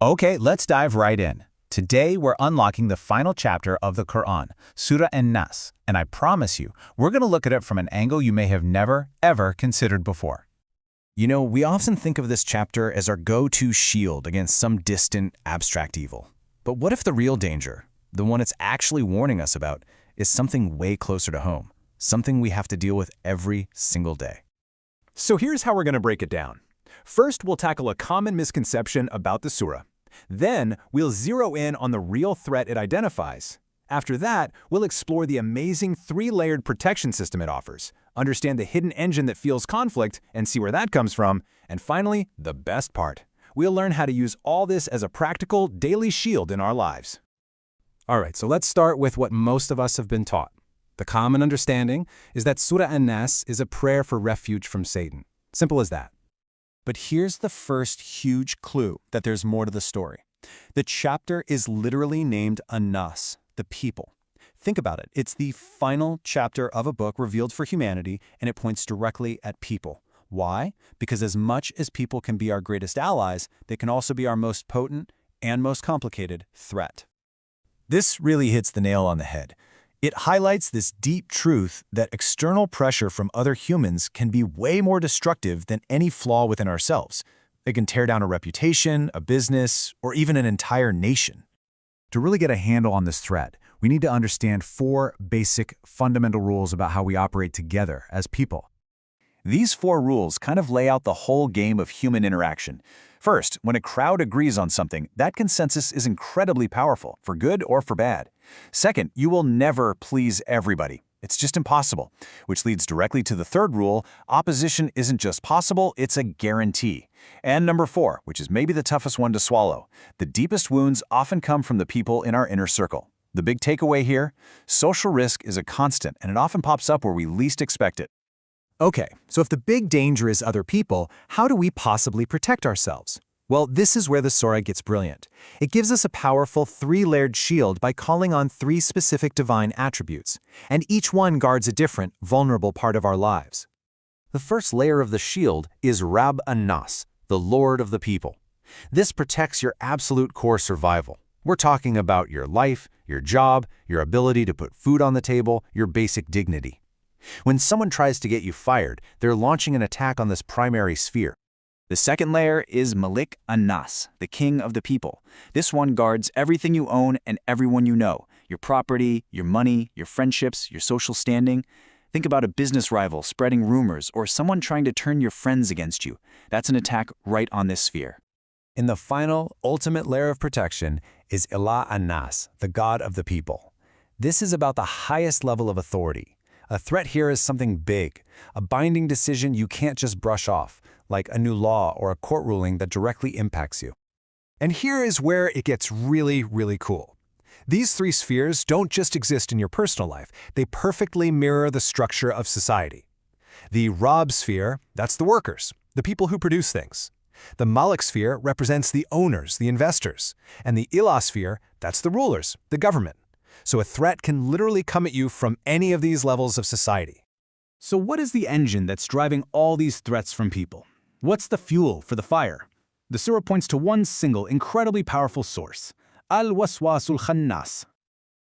Okay, let's dive right in. Today, we're unlocking the final chapter of the Quran, Surah An-Nas, and I promise you, we're going to look at it from an angle you may have never, ever considered before. You know, we often think of this chapter as our go-to shield against some distant, abstract evil. But what if the real danger, the one it's actually warning us about, is something way closer to home, something we have to deal with every single day? So here's how we're going to break it down. First, we'll tackle a common misconception about the surah. Then, we'll zero in on the real threat it identifies. After that, we'll explore the amazing three-layered protection system it offers, understand the hidden engine that fuels conflict and see where that comes from, and finally, the best part. We'll learn how to use all this as a practical, daily shield in our lives. All right, so let's start with what most of us have been taught. The common understanding is that Surah An-Nas is a prayer for refuge from Satan. Simple as that. But here's the first huge clue that there's more to the story. The chapter is literally named An-Nas, the people. Think about it. It's the final chapter of a book revealed for humanity, and it points directly at people. Why? Because as much as people can be our greatest allies, they can also be our most potent and most complicated threat. This really hits the nail on the head. It highlights this deep truth that external pressure from other humans can be way more destructive than any flaw within ourselves. It can tear down a reputation, a business, or even an entire nation. To really get a handle on this threat, we need to understand four basic, fundamental rules about how we operate together as people. These four rules kind of lay out the whole game of human interaction. First, when a crowd agrees on something, that consensus is incredibly powerful, for good or for bad. Second, you will never please everybody. It's just impossible, which leads directly to the third rule: opposition isn't just possible, it's a guarantee. And number four, which is maybe the toughest one to swallow: the deepest wounds often come from the people in our inner circle. The big takeaway here: social risk is a constant, and it often pops up where we least expect it. Okay, so if the big danger is other people, how do we possibly protect ourselves? Well, this is where the surah gets brilliant. It gives us a powerful three-layered shield by calling on three specific divine attributes, and each one guards a different, vulnerable part of our lives. The first layer of the shield is Rabb An-Nas, the Lord of the people. This protects your absolute core survival. We're talking about your life, your job, your ability to put food on the table, your basic dignity. When someone tries to get you fired, they're launching an attack on this primary sphere. The second layer is Malik An-Nas, the king of the people. This one guards everything you own and everyone you know: your property, your money, your friendships, your social standing. Think about a business rival spreading rumors or someone trying to turn your friends against you. That's an attack right on this sphere. And the final, ultimate layer of protection is Ilah An-Nas, the God of the people. This is about the highest level of authority. A threat here is something big, a binding decision you can't just brush off, like a new law or a court ruling that directly impacts you. And here is where it gets really, really cool. These three spheres don't just exist in your personal life, they perfectly mirror the structure of society. The Rabb sphere, that's the workers, the people who produce things. The Malik sphere represents the owners, the investors. And the Ilah sphere, that's the rulers, the government. So a threat can literally come at you from any of these levels of society. So what is the engine that's driving all these threats from people? What's the fuel for the fire? The surah points to one single, incredibly powerful source: Al-Waswasul Khannas.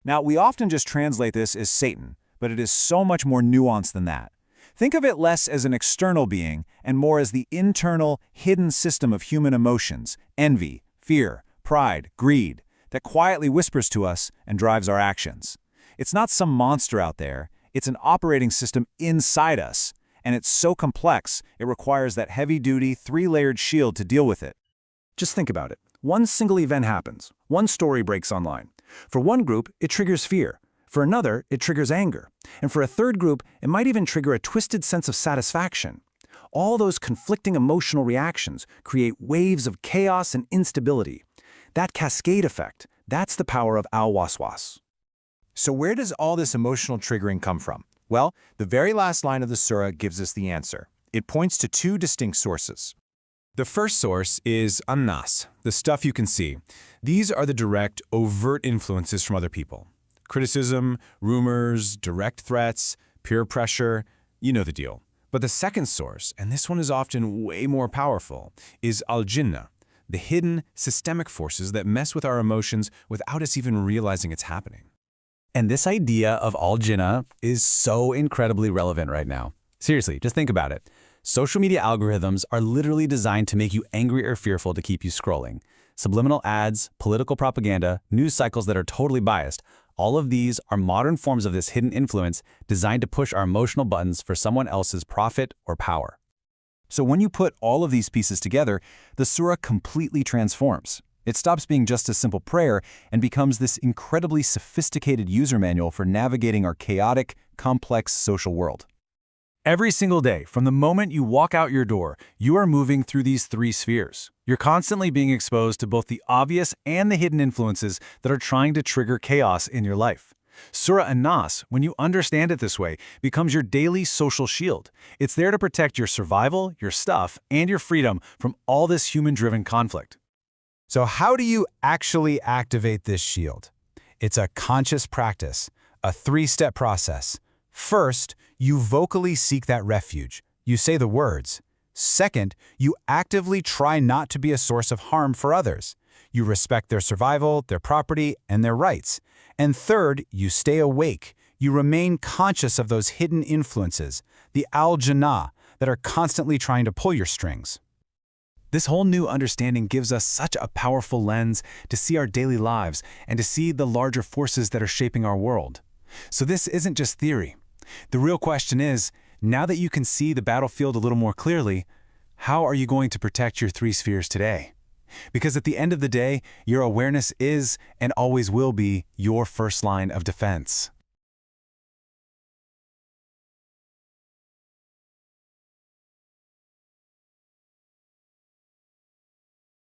Now, we often just translate this as Satan, but it is so much more nuanced than that. Think of it less as an external being and more as the internal, hidden system of human emotions: envy, fear, pride, greed, that quietly whispers to us and drives our actions. It's not some monster out there, it's an operating system inside us, and it's so complex it requires that heavy-duty, three-layered shield to deal with it. Just think about it. One single event happens. One story breaks online. For one group, it triggers fear. For another, it triggers anger. And for a third group, it might even trigger a twisted sense of satisfaction. All those conflicting emotional reactions create waves of chaos and instability. That cascade effect, that's the power of al-waswas. So where does all this emotional triggering come from? Well, the very last line of the surah gives us the answer. It points to two distinct sources. The first source is An-Nas, the stuff you can see. These are the direct, overt influences from other people. Criticism, rumors, direct threats, peer pressure, you know the deal. But the second source, and this one is often way more powerful, is Al-Jinnah, the hidden, systemic forces that mess with our emotions without us even realizing it's happening. And this idea of al-Jinnah is so incredibly relevant right now. Seriously, just think about it. Social media algorithms are literally designed to make you angry or fearful to keep you scrolling. Subliminal ads, political propaganda, news cycles that are totally biased, all of these are modern forms of this hidden influence designed to push our emotional buttons for someone else's profit or power. So when you put all of these pieces together, the surah completely transforms. It stops being just a simple prayer and becomes this incredibly sophisticated user manual for navigating our chaotic, complex social world. Every single day, from the moment you walk out your door, you are moving through these three spheres. You're constantly being exposed to both the obvious and the hidden influences that are trying to trigger chaos in your life. Surah An-Nas, when you understand it this way, becomes your daily social shield. It's there to protect your survival, your stuff, and your freedom from all this human-driven conflict. So how do you actually activate this shield? It's a conscious practice, a three-step process. First, you vocally seek that refuge. You say the words. Second, you actively try not to be a source of harm for others. You respect their survival, their property, and their rights. And third, you stay awake. You remain conscious of those hidden influences, the al-Jinnah, that are constantly trying to pull your strings. This whole new understanding gives us such a powerful lens to see our daily lives and to see the larger forces that are shaping our world. So this isn't just theory. The real question is, now that you can see the battlefield a little more clearly, how are you going to protect your three spheres today? Because at the end of the day, your awareness is and always will be your first line of defense.